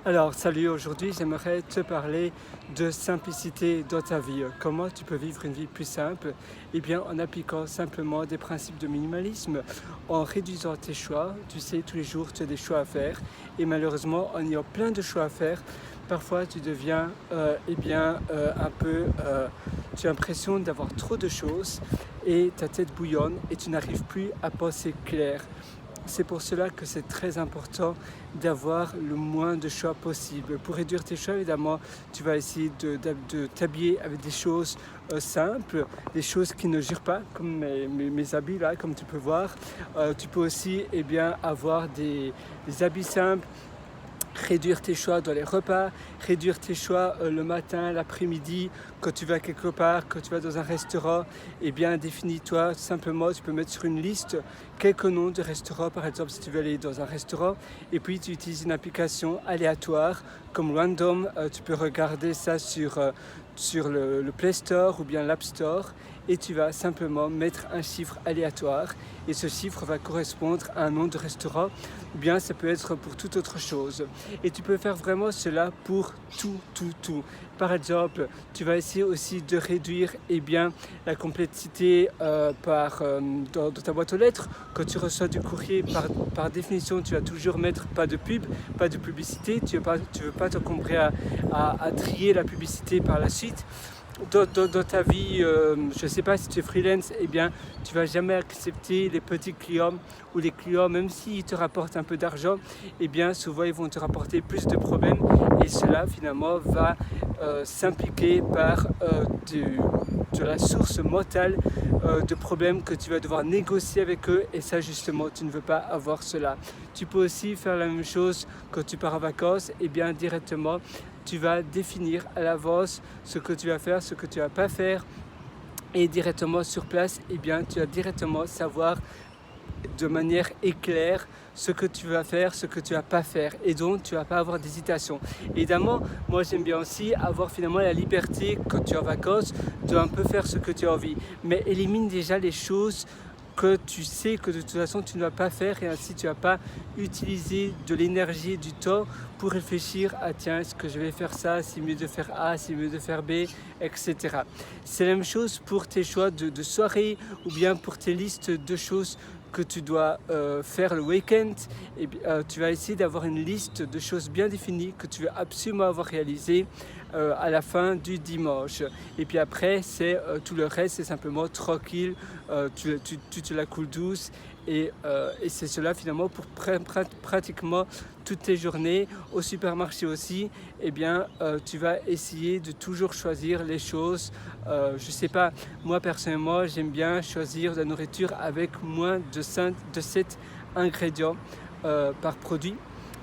Alors, salut, aujourd'hui j'aimerais te parler de simplicité dans ta vie. Comment tu peux vivre une vie plus simple? Eh bien, en appliquant simplement des principes de minimalisme, en réduisant tes choix. Tu sais, tous les jours tu as des choix à faire et malheureusement, en ayant plein de choix à faire, parfois tu deviens un peu, tu as l'impression d'avoir trop de choses et ta tête bouillonne et tu n'arrives plus à penser clair. C'est pour cela que c'est très important d'avoir le moins de choix possible. Pour réduire tes choix, évidemment, tu vas essayer de t'habiller avec des choses simples, des choses qui ne girent pas, comme mes habits là, comme tu peux voir. Tu peux aussi avoir des habits simples. Réduire tes choix dans les repas, réduire tes choix le matin, l'après-midi, quand tu vas quelque part, quand tu vas dans un restaurant, eh bien définis-toi simplement, tu peux mettre sur une liste quelques noms de restaurants, par exemple si tu veux aller dans un restaurant, et puis tu utilises une application aléatoire comme Random, tu peux regarder ça sur le Play Store ou bien l'App Store, et tu vas simplement mettre un chiffre aléatoire, et ce chiffre va correspondre à un nom de restaurant, ou bien ça peut être pour toute autre chose. Et tu peux faire vraiment cela pour tout. Par exemple, tu vas essayer aussi de réduire la complexité dans ta boîte aux lettres. Quand tu reçois du courrier, par définition, tu vas toujours mettre pas de pub, pas de publicité. Tu veux pas t'encombrer à trier la publicité par la suite. Dans ta vie, je ne sais pas si tu es freelance, eh bien, tu ne vas jamais accepter les petits clients ou les clients, même s'ils te rapportent un peu d'argent, eh bien, souvent ils vont te rapporter plus de problèmes et cela finalement va s'impliquer par de la source mentale de problèmes que tu vas devoir négocier avec eux et ça justement, tu ne veux pas avoir cela. Tu peux aussi faire la même chose quand tu pars en vacances, eh bien, directement, tu vas définir à l'avance ce que tu vas faire, ce que tu vas pas faire et directement sur place, eh bien, tu vas directement savoir de manière éclair ce que tu vas faire, ce que tu vas pas faire et donc tu vas pas avoir d'hésitation. Évidemment, moi j'aime bien aussi avoir finalement la liberté quand tu es en vacances de un peu faire ce que tu as envie, mais élimine déjà les choses que tu sais que de toute façon tu ne vas pas faire et ainsi tu ne vas pas utiliser de l'énergie et du temps pour réfléchir à tiens est-ce que je vais faire ça, c'est mieux de faire A, c'est mieux de faire B, etc. C'est la même chose pour tes choix de soirée ou bien pour tes listes de choses que tu dois faire le week-end et tu vas essayer d'avoir une liste de choses bien définies que tu veux absolument avoir réalisées à la fin du dimanche et puis après c'est tout le reste c'est simplement tranquille, tu te la coules douce et c'est cela finalement pour pratiquement toutes tes journées. Au supermarché aussi, eh bien, tu vas essayer de toujours choisir les choses. Je sais pas, moi personnellement, j'aime bien choisir de la nourriture avec moins de 7 ingrédients par produit.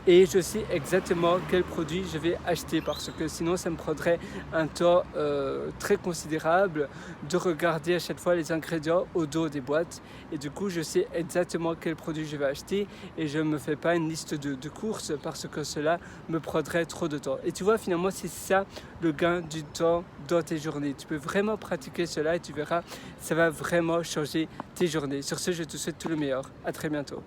Et je sais exactement quel produit je vais acheter parce que sinon ça me prendrait un temps très considérable de regarder à chaque fois les ingrédients au dos des boîtes et du coup je sais exactement quel produit je vais acheter et je ne me fais pas une liste de courses parce que cela me prendrait trop de temps. Et tu vois finalement c'est ça le gain du temps dans tes journées. Tu peux vraiment pratiquer cela et tu verras ça va vraiment changer tes journées. Sur ce je te souhaite tout le meilleur. À très bientôt.